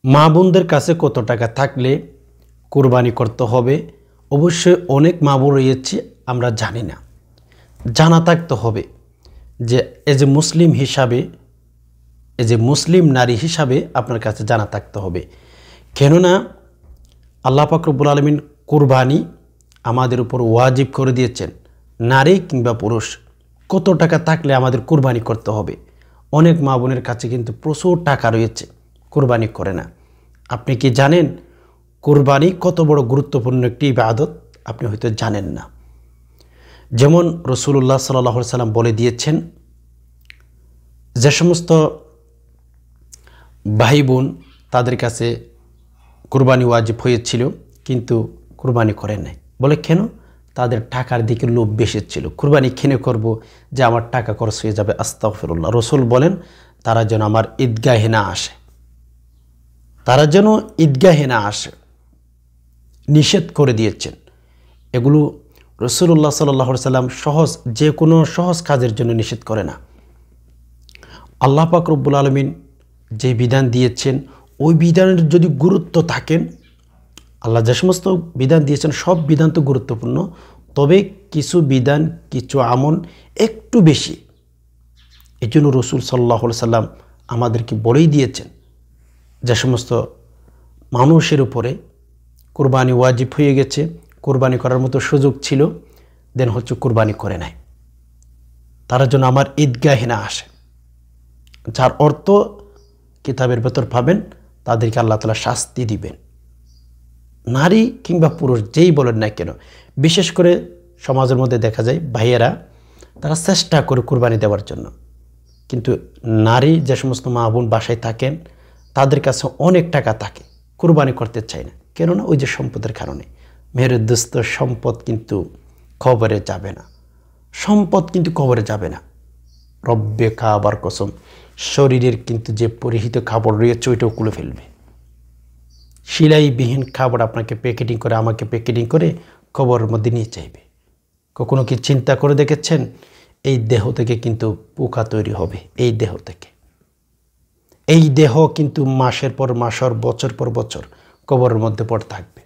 মা বোনদের কাছে কত টাকা থাকলে কোরবানি করতে হবে? অবশ্যই অনেক মা বোন রয়েছে আমরা জানি না, জানা থাকতে হবে যে এজ এ মুসলিম হিসাবে, এজ এ মুসলিম নারী হিসাবে আপনার কাছে জানা থাকতে হবে। কেননা আল্লাহ পাক রব্বুল আলামিন কোরবানি আমাদের উপর ওয়াজিব করে দিয়েছেন। নারী কিংবা পুরুষ কত টাকা থাকলে আমাদের কোরবানি করতে হবে। অনেক মা বোনের কাছে কিন্তু প্রচুর টাকা রয়েছে, কোরবানি করে না। আপনি কি জানেন কোরবানি কত বড় গুরুত্বপূর্ণ একটি ইবাদত? আপনি হয়তো জানেন না। যেমন রাসূলুল্লাহ সাল্লাল্লাহু আলাইহি সাল্লাম বলে দিয়েছেন, যে সমস্ত ভাই বোন তাদের কাছে কোরবানি ওয়াজিব হয়েছিল কিন্তু কোরবানি করেন নাই, বলে কেন? তাদের টাকার দিকে লোভ বেশি ছিল। কোরবানি কেন করব যে আমার টাকা খরচ হয়ে যাবে? আস্তাগফিরুল্লাহ। রাসূল বলেন তারা যেন আমার ঈদগাহে না আসে, তারা যেন ঈদগাহে না আসে, নিষেধ করে দিয়েছেন। এগুলো রাসূলুল্লাহ সাল্লাল্লাহু আলাইহি সাল্লাম যে কোনো সহজ কাজের জন্য নিষেধ করে না। আল্লাহ পাক রব্বুল আলামিন যে বিধান দিয়েছেন ওই বিধানের যদি গুরুত্ব থাকেন, আল্লাহ যে সমস্ত বিধান দিয়েছেন সব বিধান তো গুরুত্বপূর্ণ, তবে কিছু বিধান কিছু আমল একটু বেশি। এই জন্য রাসূল সাল্লাল্লাহু আলাইহি সাল্লাম আমাদেরকে বলেই দিয়েছেন, যে সমস্ত মানুষের উপরে কোরবানি ওয়াজিব হয়ে গেছে, কোরবানি করার মতো সুযোগ ছিল, দেন হচ্ছে কোরবানি করে নাই, তারা যেন আমার ঈদগাহে না আসে। যার অর্থ কিতাবের ভেতর পাবেন তাদেরকে আল্লাহ তাআলা শাস্তি দিবেন। নারী কিংবা পুরুষ যেই বলেন না কেন, বিশেষ করে সমাজের মধ্যে দেখা যায় ভাইয়েরা তারা চেষ্টা করে কোরবানি দেওয়ার জন্য, কিন্তু নারী যে সমস্ত মা বোন বাসায় থাকেন তাদের কাছে অনেক টাকা থাকে, কোরবানি করতে চায় না। কেননা ওই যে সম্পদের কারণে। মেয়ের দোস্ত, সম্পদ কিন্তু কবরে যাবে না, সম্পদ কিন্তু কবরে যাবে না। রব্বে কাবার কসম, শরীরের কিন্তু যে পরিহিত কাপড় রয়েছে ওইটাও খুলে ফেলবে। সেলাইবিহীন কাপড় আপনাকে প্যাকেটিং করে, আমাকে প্যাকেটিং করে কবরের মধ্যে নিয়ে চাইবে। কখনো কি চিন্তা করে দেখেছেন এই দেহ থেকে কিন্তু পোকা তৈরি হবে? এই দেহ থেকে, এই দেহ কিন্তু মাসের পর মাস, বছর পর বছর কবরের মধ্যে পড়ে থাকবে।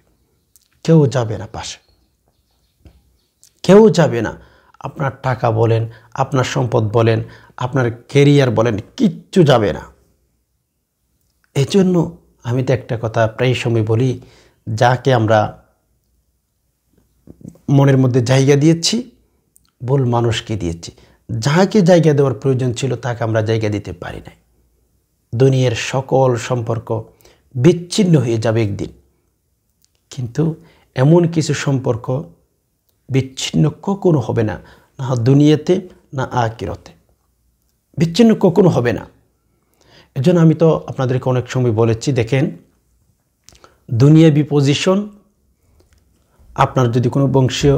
কেউ যাবে না পাশে, কেউ যাবে না। আপনার টাকা বলেন, আপনার সম্পদ বলেন, আপনার কেরিয়ার বলেন, কিচ্ছু যাবে না। এই জন্য আমি তো একটা কথা প্রায় সময় বলি, যাকে আমরা মনের মধ্যে জায়গা দিয়েছি ভুল মানুষকে দিয়েছি। যাকে জায়গা দেওয়ার প্রয়োজন ছিল তাকে আমরা জায়গা দিতে পারি নাই। দুনিয়ার সকল সম্পর্ক বিচ্ছিন্ন হয়ে যাবে একদিন, কিন্তু এমন কিছু সম্পর্ক বিচ্ছিন্ন কখনো হবে না, না দুনিয়াতে না আখিরাতে, বিচ্ছিন্ন কখনো হবে না। এজন্য আমি তো আপনাদেরকে অনেক সময় বলেছি, দেখেন দুনিয়াবি পজিশন, আপনার যদি কোনো বংশীয়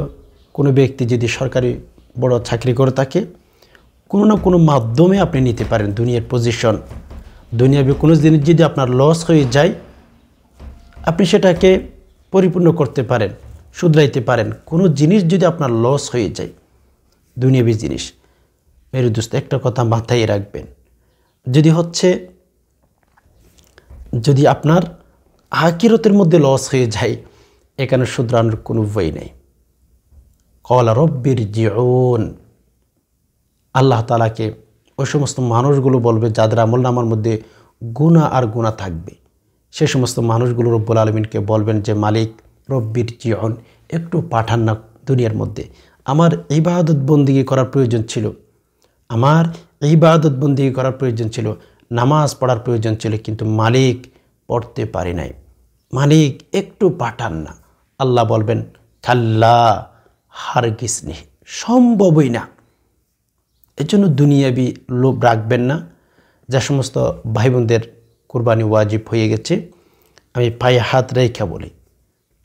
কোনো ব্যক্তি যদি সরকারি বড় চাকরি করে থাকে, কোনো না কোনো মাধ্যমে আপনি নিতে পারেন দুনিয়ার পজিশন। দুনিয়াবি কোনো জিনিস যদি আপনার লস হয়ে যায়, আপনি সেটাকে পরিপূর্ণ করতে পারেন, শুধরাইতে পারেন। কোনো জিনিস যদি আপনার লস হয়ে যায়, দুনিয়াবি জিনিস, মেরে দোস্ত একটা কথা মাথায় রাখবেন, যদি আপনার আখিরাতের মধ্যে লস হয়ে যায়, এখানে শুধরানোর কোনো উপায় নেই। ক্বালা রব্বিরজিউন, আল্লাহ তাআলাকে ওই সমস্ত মানুষগুলো বলবে যাদের আমলনামার মধ্যে গুনাহ আর গুনাহ থাকবে, সে সমস্ত মানুষগুলো রব্বুল আলামিনকে বলবেন যে মালিক রব্বিরজিউন, একটু পাঠান না দুনিয়ার মধ্যে। আমার ইবাদত বন্দেগী করার প্রয়োজন ছিল, আমার ইবাদত বন্দেগী করার প্রয়োজন ছিল, নামাজ পড়ার প্রয়োজন ছিল, কিন্তু মালিক পড়তে পারি নাই, মালিক একটু পাঠান না। আল্লাহ বলবেন কাল্লা, হারগিজ নেই, সম্ভবই না। এর জন্য দুনিয়াবি লোভ রাখবেন না। যে সমস্ত ভাই বোনদের কোরবানি ওয়াজিব হয়ে গেছে, আমি পায়ে হাত রেখে বলি,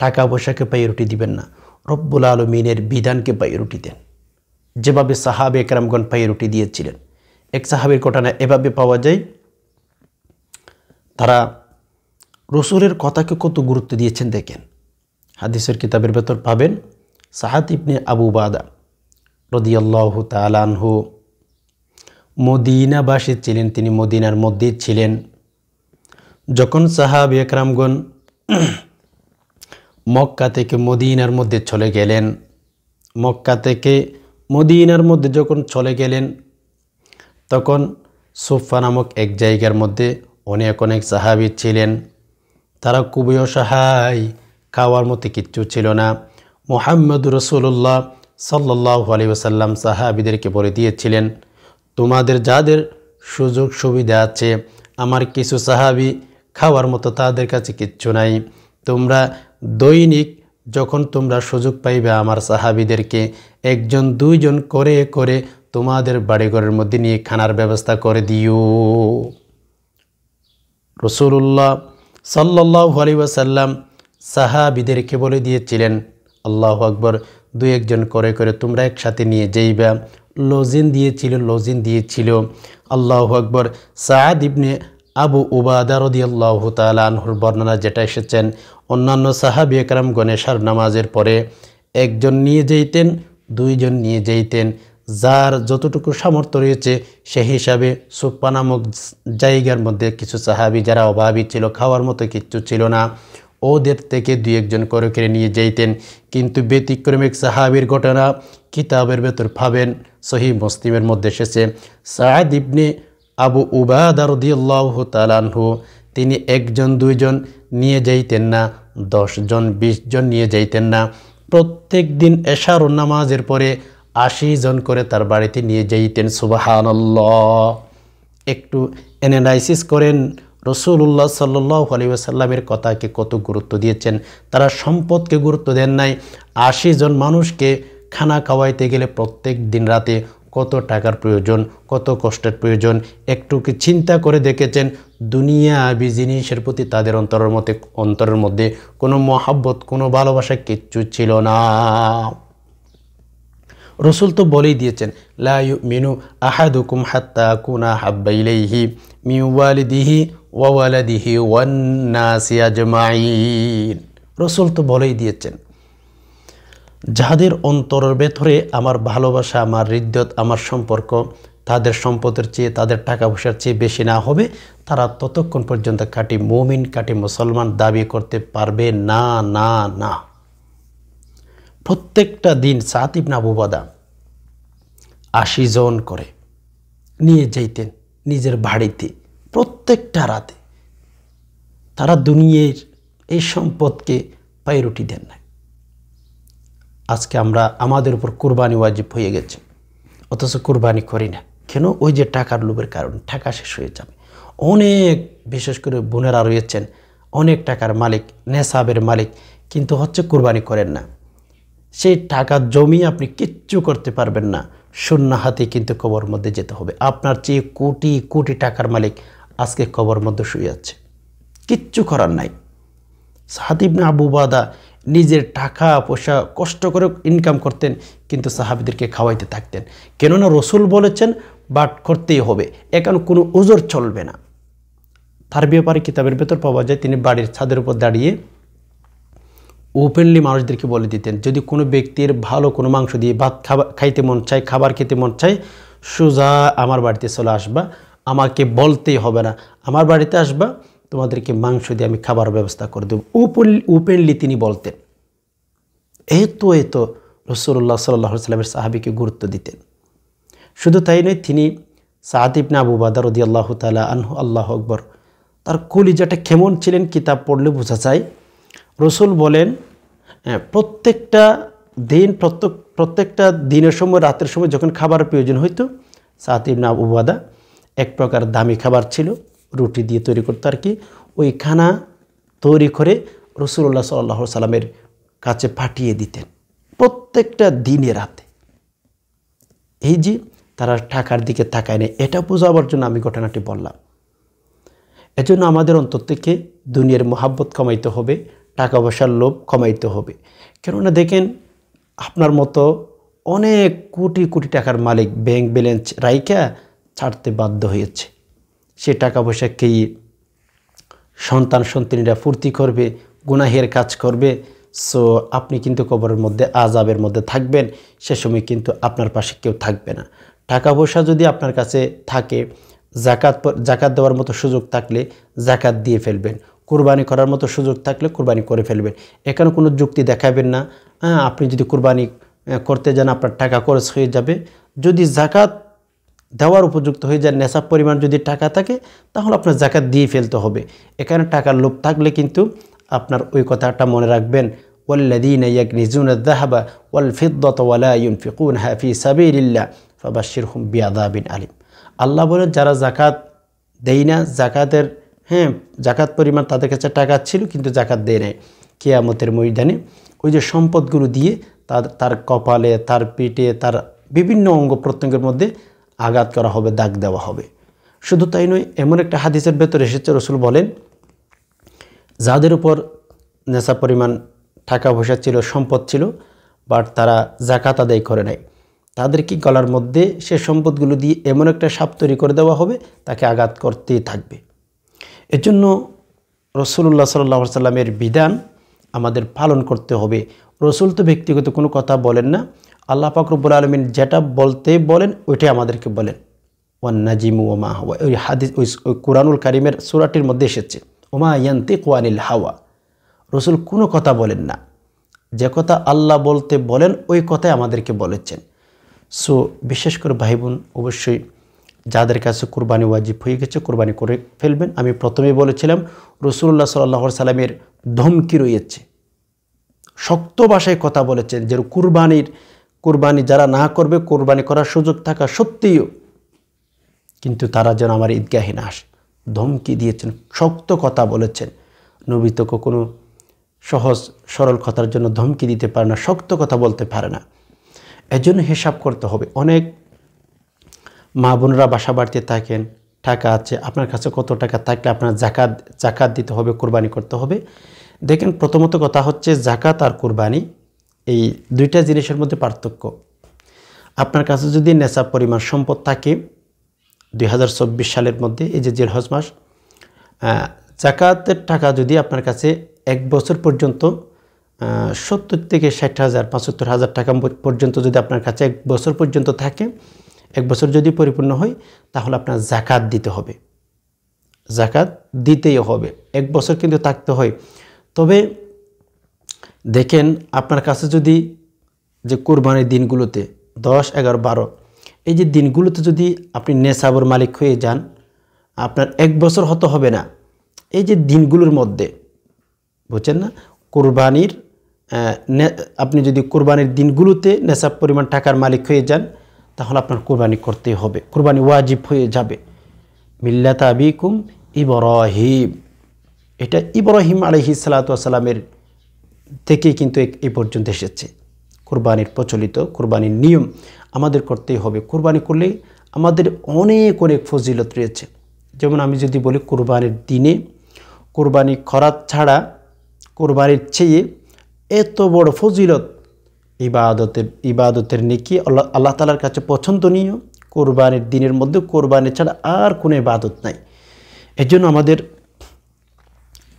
টাকা পয়সাকে পায়ে রুটি দিবেন না, রব্বুল আলামিনের বিধানকে পায়ে রুটি দেন। যেভাবে সাহাবে একরামগণ পায়ে রুটি দিয়েছিলেন। এক সাহাবের ঘটনা এভাবে পাওয়া যায়, তারা রাসূলের কথাকে কত গুরুত্ব দিয়েছেন দেখেন। হাদিসের কিতাবের ভেতর পাবেন, সাআদ ইবনে আবু বাদা রাদিয়াল্লাহু তাআলা আনহু মদিনাবাসী ছিলেন, তিনি মদিনার মধ্যে ছিলেন। যখন সাহাবী একরামগণ মক্কা থেকে মদিনার মধ্যে চলে গেলেন, মক্কা থেকে মদিনার মধ্যে যখন চলে গেলেন, তখন সুফা নামক এক জায়গার মধ্যে অনেক অনেক সাহাবী ছিলেন। তারা খুবই অসহায়, খাওয়ার মতো কিচ্ছু ছিল না। মুহাম্মদ রাসূলুল্লাহ সাল্লাল্লাহু আলাইহি ওয়াসাল্লাম সাহাবীদেরকে বলে দিয়েছিলেন, তোমাদের যাদের সুযোগ সুবিধা আছে, আমার কিছু সাহাবী খাওয়ার মতো তাদের কাছে কিচ্ছু নাই, তোমরা দৈনিক যখন তোমরা সুযোগ পাইবে আমার সাহাবীদেরকে একজন দুইজন করে করে তোমাদের বাড়িঘরের মধ্যে নিয়ে খানার ব্যবস্থা করে দিও। রাসূলুল্লাহ সাল্লাল্লাহু আলাইহি ওয়াসাল্লাম সাহাবীদেরকে বলে দিয়েছিলেন, আল্লাহু আকবার, দুই একজন করে করে তোমরা একসাথে নিয়ে যাইবা। লজিন দিয়েছিল। আল্লাহু আকবার। সাদ ইবনে আবু উবাদা রাদিয়াল্লাহু তাআলা আনহুর বর্ণনা যেটা এসেছেন, অন্যান্য সাহাবী একরামগণ এশার নামাজের পরে একজন নিয়ে যাইতেন, দুইজন নিয়ে যাইতেন, যার যতটুকু সামর্থ্য রয়েছে সেই হিসাবে সুফা নামক জায়গার মধ্যে কিছু সাহাবী যারা অভাবী ছিল, খাওয়ার মতো কিচ্ছু ছিল না, ওদের থেকে দুই একজন করে করে নিয়ে যাইতেন। কিন্তু ব্যতিক্রমিক সাহাবীর ঘটনা কিতাবের ভেতর পাবেন, সহিহ মুসলিমের মধ্যে এসেছে। সাদ ইবনে আবু উবাদা রাদিয়াল্লাহু তাআলা আনহু তিনি একজন দুইজন নিয়ে যাইতেন না, 10 জন 20 জন নিয়ে যাইতেন না। প্রত্যেক দিন এশার নামাজের পরে 80 জন করে তার বাড়িতে নিয়ে যাইতেন। সুবহানাল্লাহ। একটু অ্যানালাইসিস করেন রাসূলুল্লাহ সাল্লাল্লাহু আলাইহি ওয়াসাল্লামের কথাকে কত গুরুত্ব দিয়েছেন। তারা সম্পদকে গুরুত্ব দেন নাই। 80 জন মানুষকে খানা খাওয়াইতে গেলে প্রত্যেক দিন রাতে কত টাকার প্রয়োজন, কত কষ্টের প্রয়োজন, একটু কি চিন্তা করে দেখেছেন? দুনিয়াবি জিনিসের প্রতি তাদের অন্তরের মধ্যে কোনো মহাব্বত, কোনো ভালোবাসা কিচ্ছু ছিল না। রসুল তো বলেই দিয়েছেন, লা ইউমিনু আহাদুকুম হাত্তা আকুনা হাব্বা ইলাইহি মিন ওয়ালিদিহি ওয়া ওয়ালাদিহি ওয়ান নাসি আজমাইন। রসুল তো বলেই দিয়েছেন, যাদের অন্তরের ভেতরে আমার ভালোবাসা, আমার হৃদ্যত, আমার সম্পর্ক তাদের সম্পদের চেয়ে, তাদের টাকা পয়সার চেয়ে বেশি না হবে, তারা ততক্ষণ পর্যন্ত খাঁটি মুমিন, খাঁটি মুসলমান দাবি করতে পারবে না। না না প্রত্যেকটা দিন সাদ ইবনে আবু উবাদা 80 জন করে নিয়ে যাইতেন নিজের বাড়িতে প্রত্যেকটা রাতে। তারা দুনিয়ার এই সম্পদকে পায়রুটি দেন না। আজকে আমরা আমাদের উপর কুরবানি ওয়াজিব হয়ে গেছে, অথচ কুরবানি করি না কেন? ওই যে টাকার লোভের কারণে। টাকা শেষ হয়ে যাবে। অনেক, বিশেষ করে বোনেরা রয়েছেন অনেক টাকার মালিক, নেশাবের মালিক, কিন্তু হচ্ছে কুরবানি করেন না। সেই টাকা জমিয়ে আপনি কিচ্ছু করতে পারবেন না, শূন্য হাতে কিন্তু কবর মধ্যে যেতে হবে। আপনার চেয়ে কোটি কোটি টাকার মালিক আজকে কবর মধ্যে শুয়ে আছে, কিচ্ছু করার নাই। সাদ ইবনে আবু উবাদা নিজের টাকা পয়সা কষ্ট করে ইনকাম করতেন, কিন্তু সাহাবীদেরকে খাওয়াইতে থাকতেন। কেননা রসুল বলেছেন বাট করতেই হবে, এখন কোনো ওজর চলবে না। তার ব্যাপারে কিতাবের ভেতর পাওয়া যায়, তিনি বাড়ির ছাদের উপর দাঁড়িয়ে ওপেনলি মানুষদেরকে বলে দিতেন, যদি কোনো ব্যক্তির ভালো কোনো মাংস দিয়ে ভাত খাইতে মন চায়, খাবার খেতে মন চায়, সোজা আমার বাড়িতে চলে আসবা, আমাকে বলতেই হবে না, আমার বাড়িতে আসবা, তোমাদেরকে মাংস দিয়ে আমি খাবার ব্যবস্থা করে দেব। ওপেনলি তিনি বলতেন। এই তো রাসূলুল্লাহ সাল্লাল্লাহু আলাইহি ওয়াসাল্লামের সাহাবীকে গুরুত্ব দিতেন। শুধু তাই নয়, তিনি সাদ ইবনে আবু উবাদা রাদিয়াল্লাহু তাআলা আনহু, আল্লাহু আকবার, তার কলিজাটা কেমন ছিলেন কিতাব পড়লে বোঝা যায়। রসুল বলেন, প্রত্যেকটা দিনের সময়, রাতের সময় যখন খাবারের প্রয়োজন হইতো, সাদ ইবনে আবু উবাদা এক প্রকার দামি খাবার ছিল, রুটি দিয়ে তৈরি করতো আর কি, ওই খানা তৈরি করে রাসূলুল্লাহ সাল্লাল্লাহু আলাইহি ওয়াসাল্লামের কাছে পাঠিয়ে দিতেন প্রত্যেকটা দিনে রাতে। এই যে তারা টাকার দিকে তাকায় নেই, এটা বোঝাবার জন্য আমি ঘটনাটি বললাম। এজন্য আমাদের অন্তর থেকে দুনিয়ার মহাব্বত কমাইতে হবে, টাকা পয়সার লোভ কমাইতে হবে। কেননা দেখেন, আপনার মতো অনেক কোটি কোটি টাকার মালিক ব্যাংক ব্যালেন্স রাইখা ছাড়তে বাধ্য হয়েছে। সে টাকা পয়সা খেয়ে সন্তানীরা ফুর্তি করবে, গুনাহের কাজ করবে। সো আপনি কিন্তু কবরের মধ্যে আযাবের মধ্যে থাকবেন, সে সময় কিন্তু আপনার পাশে কেউ থাকবে না। টাকা পয়সা যদি আপনার কাছে থাকে, জাকাত দেওয়ার মতো সুযোগ থাকলে জাকাত দিয়ে ফেলবেন, কুরবানি করার মতো সুযোগ থাকলে কুরবানি করে ফেলবেন। এখানে কোনো যুক্তি দেখাবেন না আপনি যদি কুরবানি করতে যান আপনার টাকা খরচ হয়ে যাবে। যদি জাকাত দেওয়ার উপযুক্ত হয়ে যায়, নেশাব পরিমাণ যদি টাকা থাকে, তাহলে আপনার জাকাত দিয়ে ফেলতে হবে। এখানে টাকার লোভ থাকলে কিন্তু আপনার ওই কথাটা মনে রাখবেন, ওয়াল্লাযীনা ইয়াকনিজুনা আয-যাহাবা ওয়াল ফিদ্দাতা ওয়া লা ইউনফিকুনহা ফী সাবিলিল্লাহ ফাবাশশিরহুম বিআযাবিন আলীম। আল্লাহ বলেন যারা জাকাত দেয় না, জাকাত পরিমাণ তাদের কাছে টাকা ছিল কিন্তু জাকাত দেয় নাই, কিয়ামতের ময়দানে ওই যে সম্পদগুলো দিয়ে তার কপালে, তার পিঠে, তার বিভিন্ন অঙ্গ প্রত্যঙ্গের মধ্যে আঘাত করা হবে, দাগ দেওয়া হবে। শুধু তাই নয়, এমন একটা হাদিসের ভেতরে এসেছে, রাসূল বলেন যাদের উপর নেশা পরিমাণ টাকা পয়সা ছিল, সম্পদ ছিল, বাট তারা জাকাত আদায় করে নাই, তাদেরকে গলার মধ্যে সে সম্পদগুলো দিয়ে এমন একটা সাপ তৈরি করে দেওয়া হবে, তাকে আঘাত করতেই থাকবে। এজন্য রাসূলুল্লাহ সাল্লাল্লাহু আলাইহি সাল্লামের বিধান আমাদের পালন করতে হবে। রাসূল তো ব্যক্তিগত কোনো কথা বলেন না, আল্লাহ পাক রব্বুল আলামিন যেটা বলতে বলেন ওইটাই আমাদেরকে বলেন। ওয়ান নাজিমু ওয়া মা হাওয়া, ওই হাদিস ওই কুরআনুল কারীমের সূরাটির মধ্যে এসেছে, ওমা ইয়ানতিকু আনিল হাওয়া। রাসূল কোনো কথা বলেন না, যে কথা আল্লাহ বলতে বলেন ওই কথাই আমাদেরকে বলেছেন। সো বিশেষ করে ভাই বোন, অবশ্যই যাদের কাছে কুরবানি ওয়াজিব হয়ে গেছে কুরবানি করে ফেলবেন। আমি প্রথমেই বলেছিলাম রাসূলুল্লাহ সাল্লাল্লাহু আলাইহি সাল্লামের ধমকি রয়েছে, শক্ত ভাষায় কথা বলেছেন যে কুরবানি যারা না করবে, কুরবানি করার সুযোগ থাকা সত্ত্বেও কিন্তু তারা যেন আমার ঈদগাহে না আসে, ধমকি দিয়েছেন, শক্ত কথা বলেছেন। নবী তো কখনো সহজ সরল কথার জন্য ধমকি দিতে পারে না, শক্ত কথা বলতে পারে না। এজন্য হিসাব করতে হবে। অনেক মা বোনরা বাসা বাড়িতে থাকেন, টাকা আছে, আপনার কাছে কত টাকা থাকলে আপনার জাকাত দিতে হবে, কুরবানি করতে হবে। দেখেন, প্রথমত কথা হচ্ছে জাকাত আর কুরবানি এই দুইটা জিনিসের মধ্যে পার্থক্য। আপনার কাছে যদি নেশাব পরিমাণ সম্পদ থাকে 2024 সালের মধ্যে, এই যে জিলহজ মাস, জাকাতের টাকা যদি আপনার কাছে এক বছর পর্যন্ত 70 থেকে 60,000 75,000 টাকা পর্যন্ত যদি আপনার কাছে এক বছর পর্যন্ত থাকে, এক বছর যদি পরিপূর্ণ হয়, তাহলে আপনার জাকাত দিতে হবে, জাকাত দিতেই হবে। এক বছর কিন্তু থাকতে হয়। তবে দেখেন, আপনার কাছে যদি যে কুরবানির দিনগুলোতে 10, 11, 12 এই যে দিনগুলোতে যদি আপনি নেশাবর মালিক হয়ে যান, আপনার এক বছর হতে হবে না। এই যে দিনগুলোর মধ্যে, বুঝছেন না, কুরবানির আপনি যদি কুরবানির দিনগুলোতে নেশাব পরিমাণ টাকার মালিক হয়ে যান, তাহলে আপনার কুরবানি করতেই হবে, কুরবানি ওয়াজিব হয়ে যাবে। মিল্লাতা আবিকুম ইব্রাহিম, এটা ইব্রাহিম আলাইহিস সালাতু ওয়াস সালামের থেকে কিন্তু এই পর্যন্ত এসেছে। কুরবানির প্রচলিত কুরবানির নিয়ম আমাদের করতেই হবে। কুরবানি করলে আমাদের অনেক অনেক ফজিলত রয়েছে। যেমন আমি যদি বলি, কুরবানির দিনে কুরবানি করা ছাড়া কুরবানির চেয়ে এত বড় ফজিলত, ইবাদতের নেকি আল্লাহ তাআলার কাছে পছন্দনীয় কুরবানির দিনের মধ্যে কুরবানি ছাড়া আর কোনো ইবাদত নাই। এজন্য আমাদের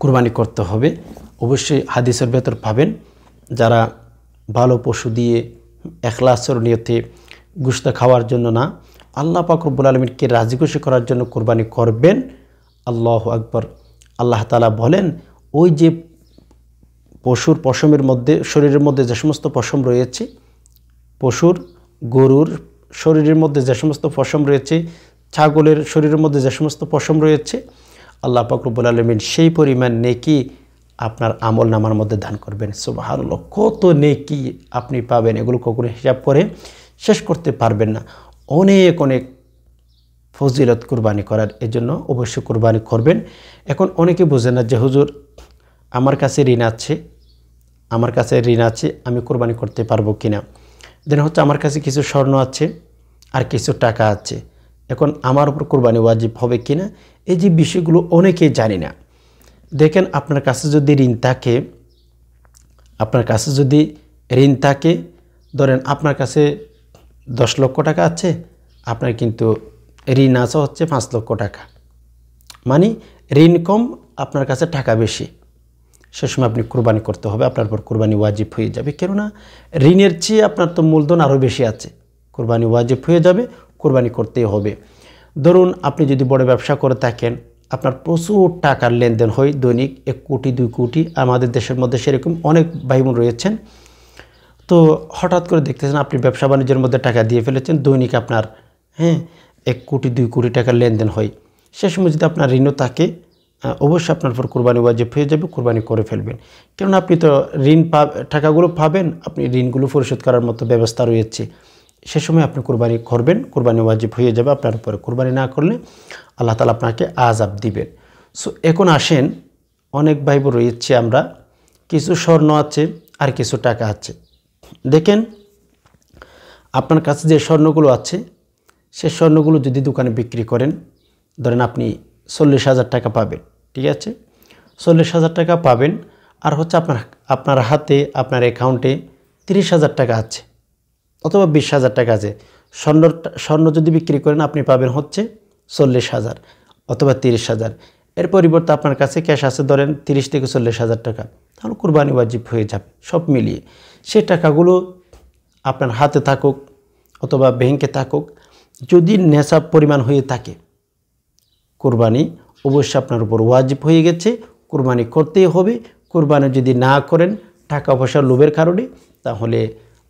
কুরবানি করতে হবে। অবশ্যই হাদিসের ভেতর পাবেন, যারা ভালো পশু দিয়ে ইখলাসের নিয়তে গোশত খাওয়ার জন্য না, আল্লাহ পাক রব্বুল আলামিনকে রাজি খুশি করার জন্য কুরবানি করবেন। আল্লাহু আকবার। আল্লাহ তাআলা বলেন, ওই যে পশুর পশমের মধ্যে, শরীরের মধ্যে যে সমস্ত পশম রয়েছে, পশুর গরুর শরীরের মধ্যে যে সমস্ত পশম রয়েছে, ছাগলের শরীরের মধ্যে যে সমস্ত পশম রয়েছে, আল্লাহ পাক রব্বুল আলামিন সেই পরিমাণ নেকি আপনার আমল নামার মধ্যে দান করবেন। সুবহানাল্লাহ, কত নেকি আপনি পাবেন, এগুলো কখনো হিসাব করে শেষ করতে পারবেন না। অনেক অনেক ফজিলত কুরবানি করার, এজন্য অবশ্যই কুরবানি করবেন। এখন অনেকে বোঝে না যে হুজুর আমার কাছে ঋণ আছে, আমি কুরবানি করতে পারবো কিনা। দেন হচ্ছে আমার কাছে কিছু স্বর্ণ আছে আর কিছু টাকা আছে, এখন আমার উপর কুরবানি ওয়াজিব হবে কিনা, এই যে বিষয়গুলো অনেকেই জানি না। দেখেন, আপনার কাছে যদি ঋণ থাকে, ধরেন আপনার কাছে 10 লক্ষ টাকা আছে, আপনার কিন্তু ঋণ আছে হচ্ছে 5 লক্ষ টাকা, মানে ঋণ কম, আপনার কাছে টাকা বেশি, সে সময় আপনি কুরবানি করতে হবে, আপনার উপর কুরবানি ওয়াজিব হয়ে যাবে। কেননা ঋণের চেয়ে আপনার তো মূলধন আরও বেশি আছে, কুরবানি ওয়াজিব হয়ে যাবে, কুরবানি করতেই হবে। ধরুন আপনি যদি বড় ব্যবসা করে থাকেন, আপনার প্রচুর টাকার লেনদেন হয় দৈনিক 1 কোটি 2 কোটি, আমাদের দেশের মধ্যে সেরকম অনেক ভাই বোন রয়েছেন। তো হঠাৎ করে দেখতেছেন আপনি ব্যবসা বাণিজ্যের মধ্যে টাকা দিয়ে ফেলেছেন, দৈনিক আপনার 1 কোটি 2 কোটি টাকার লেনদেন হয়। সে সময় যদি আপনার ঋণও থাকে, অবশ্যই আপনার উপর কুরবানি ওয়াজিব হয়ে যাবে, কুরবানি করে ফেলবেন। কেননা আপনি তো টাকাগুলো পাবেন, আপনি ঋণগুলো পরিশোধ করার মতো ব্যবস্থা রয়েছে। সে সময় আপনি কুরবানি করবেন, কুরবানি ওয়াজিব হয়ে যাবে আপনার উপরে। কুরবানি না করলে আল্লাহ তাআলা আপনাকে আযাব দিবেন। সো এখন আসেন, অনেক ভাই বোন রয়েছে আমরা, কিছু স্বর্ণ আছে আর কিছু টাকা আছে। দেখেন আপনার কাছে যে স্বর্ণগুলো আছে, সে স্বর্ণগুলো যদি দোকানে বিক্রি করেন, ধরেন আপনি 40,000 টাকা পাবেন, ঠিক আছে? 40,000 টাকা পাবেন। আর হচ্ছে আপনার হাতে, আপনার অ্যাকাউন্টে 30,000 টাকা আছে অথবা 20,000 টাকা আছে। স্বর্ণ যদি বিক্রি করেন আপনি পাবেন হচ্ছে 40,000 অথবা 30,000। এর পরিবর্তে আপনার কাছে ক্যাশ আছে ধরেন 30 থেকে 40,000 টাকা, তাহলে কুরবানি ওয়াজিব হয়ে যাবে সব মিলিয়ে। সে টাকাগুলো আপনার হাতে থাকুক অথবা ব্যাংকে থাকুক, যদি নেশাব পরিমাণ হয়ে থাকে, কুরবানি অবশ্যই আপনার উপর ওয়াজিব হয়ে গেছে, কুরবানি করতেই হবে। কুরবানি যদি না করেন টাকা পয়সার লোভের কারণে, তাহলে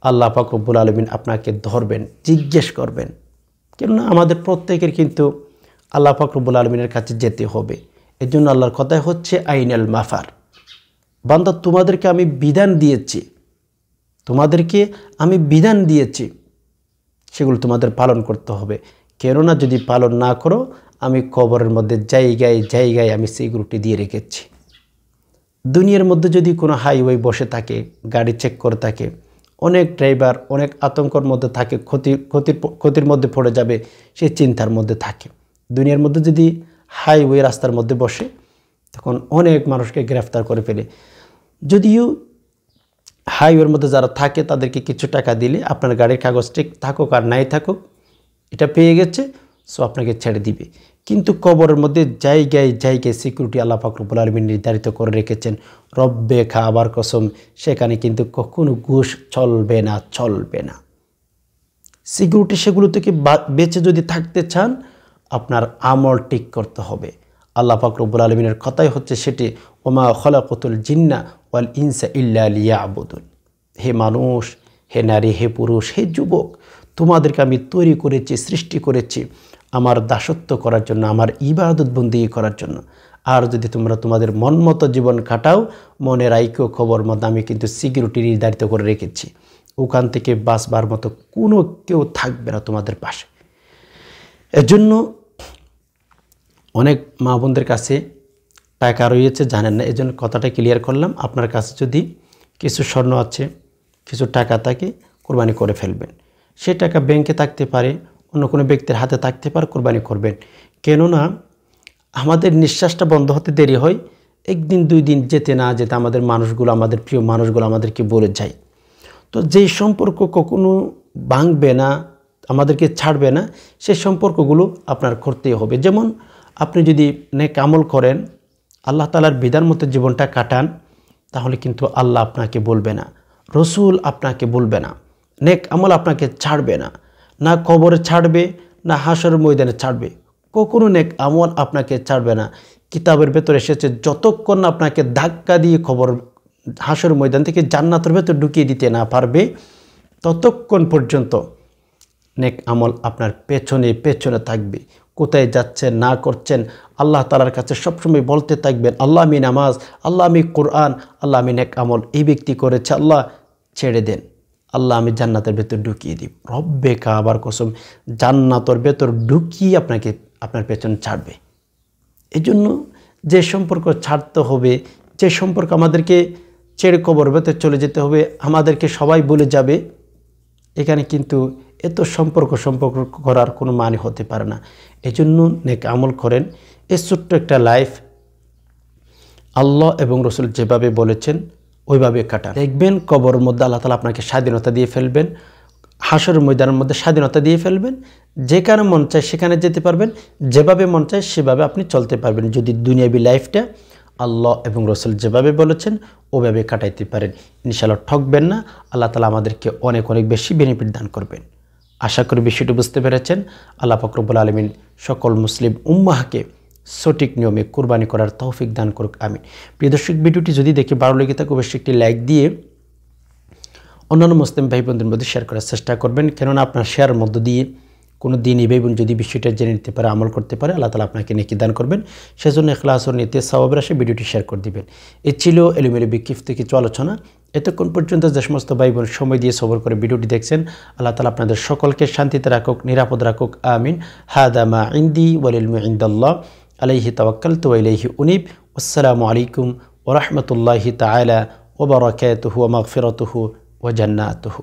আল্লাহ পাক রব্বুল আলামিন আপনাকে ধরবেন, জিজ্ঞেস করবেন। কেননা আমাদের প্রত্যেকের কিন্তু আল্লাহ পাক রব্বুল আলামিনের কাছে যেতে হবে। এর জন্য আল্লাহর কথাই হচ্ছে আইনাল মাফার, বান্দা তোমাদেরকে আমি বিধান দিয়েছি, সেগুলো তোমাদের পালন করতে হবে। কেননা যদি পালন না করো, আমি কবরের মধ্যে জায়গায় জায়গায় আমি সিকিউরিটি দিয়ে রেখেছি। দুনিয়ার মধ্যে যদি কোনো হাইওয়ে বসে থাকে, গাড়ি চেক করে থাকে, অনেক ড্রাইভার অনেক আতঙ্কর মধ্যে থাকে, ক্ষতির মধ্যে পড়ে যাবে সেই চিন্তার মধ্যে থাকে। দুনিয়ার মধ্যে যদি হাইওয়ে রাস্তার মধ্যে বসে, তখন অনেক মানুষকে গ্রেফতার করে ফেলে। যদিও হাইওয়ের মধ্যে যারা থাকে তাদেরকে কিছু টাকা দিলে আপনার গাড়ির কাগজ ঠিক থাকুক আর নাই থাকুক, এটা পেয়ে গেছে, সো আপনাকে ছেড়ে দিবে। কিন্তু কবরের মধ্যে জায়গায় জায়গায় সিকিউরিটি আল্লাহ পাক রব্বুল আলামিন নির্ধারিত করে রেখেছেন, রব্বে কাবার কসম, সেখানে কিন্তু কখনো ঘুষ চলবে না। সিকিউরিটি সেগুলো থেকে বেঁচে যদি থাকতে চান, আপনার আমল ঠিক করতে হবে। আল্লাহ পাক রব্বুল আলামিনের কথাই হচ্ছে সেটি, ওমা খলাকুতুল জিন্না ওয়াল ইনসা ইল্লা লিয়াবুদুন। হে মানুষ, হে নারী, হে পুরুষ, হে যুবক, তোমাদেরকে আমি তৈরি করেছি, সৃষ্টি করেছি আমার দাসত্ব করার জন্য, আমার ইবাদত বন্দেগী করার জন্য। আর যদি তোমরা তোমাদের মন মতো জীবন কাটাও, মনে রাইখো খবর মতো আমি কিন্তু সিকিউরিটি নির্ধারিত করে রেখেছি, ওখান থেকে বাঁচবার মতো কোনো কেউ থাকবে না তোমাদের পাশে। এজন্য অনেক মা বোনদের কাছে টাকা রয়েছে, জানেন না, এজন্য কথাটা ক্লিয়ার করলাম। আপনার কাছে যদি কিছু স্বর্ণ আছে, কিছু টাকা থাকে, কোরবানি করে ফেলবেন। সে টাকা ব্যাংকে থাকতে পারে, অন্য কোনো ব্যক্তির হাতে থাকতে পারে, কোরবানি করবেন। কেননা আমাদের নিঃশ্বাসটা বন্ধ হতে দেরি হয়, 1 দিন 2 দিন যেতে না যেতে আমাদের প্রিয় মানুষগুলো আমাদেরকে বলে যায়। তো যেই সম্পর্ক কখনো ভাঙবে না, আমাদেরকে ছাড়বে না, সেই সম্পর্কগুলো আপনার করতেই হবে। যেমন আপনি যদি নেক আমল করেন, আল্লাহ তাআলার বিধান মতো জীবনটা কাটান, তাহলে কিন্তু আল্লাহ আপনাকে বলবে না, রসুল আপনাকে বলবে না, নেক আমল আপনাকে ছাড়বে না, না কবরে ছাড়বে, না হাশরের ময়দানে ছাড়বে, কখনো নেক আমল আপনাকে ছাড়বে না। কিতাবের ভেতরে এসেছে, যতক্ষণ না আপনাকে ধাক্কা দিয়ে হাশর ময়দান থেকে জান্নাতের ভেতর ঢুকিয়ে দিতে না পারবে, ততক্ষণ পর্যন্ত নেক আমল আপনার পেছনে পেছনে থাকবে। কোথায় যাচ্ছেন না করছেন, আল্লাহ তাআলার কাছে সবসময় বলতে থাকবেন, আল্লাহ আমি নামাজ, আল্লাহ আমি কোরআন, আল্লাহ আমি নেক আমল এই ব্যক্তি করেছে, আল্লাহ ছেড়ে দেন, আল্লাহ আমি জান্নাতের ভেতর ঢুকিয়ে দিব। রব্বে কাবার কসম, জান্নাতের ভেতর ঢুকিয়ে আপনার পেছনে ছাড়বে। এজন্য যে সম্পর্ক ছাড়তে হবে, যে সম্পর্ক আমাদেরকে ছেড়ে কবর ভেতর চলে যেতে হবে, আমাদেরকে সবাই বলে যাবে, এখানে কিন্তু এত সম্পর্ক করার কোনো মানে হতে পারে না। এজন্য নেক আমল করেন। এই ছোট্ট একটা লাইফ আল্লাহ এবং রসুল যেভাবে বলেছেন ওইভাবে কাটান, দেখবেন কবরের মধ্যে আল্লাহ তাআলা আপনাকে স্বাধীনতা দিয়ে ফেলবেন, হাশরের ময়দানের মধ্যে স্বাধীনতা দিয়ে ফেলবেন। যেখানে মন চায় সেখানে যেতে পারবেন, যেভাবে মন চায় সেভাবে আপনি চলতে পারবেন, যদি দুনিয়াবি লাইফটা আল্লাহ এবং রসুল যেভাবে বলেছেন ওভাবে কাটাইতে পারেন। ইনশাআল্লাহ ঠকবেন না। আল্লাহ তাআলা আমাদেরকে অনেক অনেক বেশি বেনিফিট দান করবেন। আশা করি বিষয়টি বুঝতে পেরেছেন। আল্লাহ পাক রব্বুল আলামিন সকল মুসলিম উম্মাহকে সঠিক নিয়মে কুরবানি করার তৌফিক দান করুক, আমিন। প্রিয় দর্শক, ভিডিওটি যদি দেখে ভালো লেগে থাকে অবশ্যই একটি লাইক দিয়ে অন্যান্য মুসলিম ভাই বোনদের মধ্যে শেয়ার করার চেষ্টা করবেন, কেননা আপনার শেয়ারের মধ্য দিয়ে কোনো দিন এই ভাই বোন যদি বিষয়টা জেনে নিতে পারে, আমল করতে পারে, আল্লাহ তাআলা আপনাকে নেকি দান করবেন। সেজন্য ইখলাস ও নিয়তে সওয়াবের আশায় ভিডিওটি শেয়ার করে দিবেন। এই ছিল এলোমেলো বিক্ষিপ্ত কিছু আলোচনা। এতক্ষণ পর্যন্ত যে সমস্ত ভাই বোন সময় দিয়ে সবর করে ভিডিওটি দেখছেন, আল্লাহ তাআলা আপনাদের সকলকে শান্তিতে রাখুক, নিরাপদ রাখুক, আমিন। হাদা মা ইনদি ওয়াল ইলমু ইনদাল্লাহ আলাইহি তাওয়াক্কালতু ওয়া ইলাইহি উনীব। আসসালামু আলাইকুম ওয়া রাহমাতুল্লাহি তাআলা ওয়া বারাকাতুহু ওয়া মাগফিরাতুহু ওয়া জান্নাতুহু।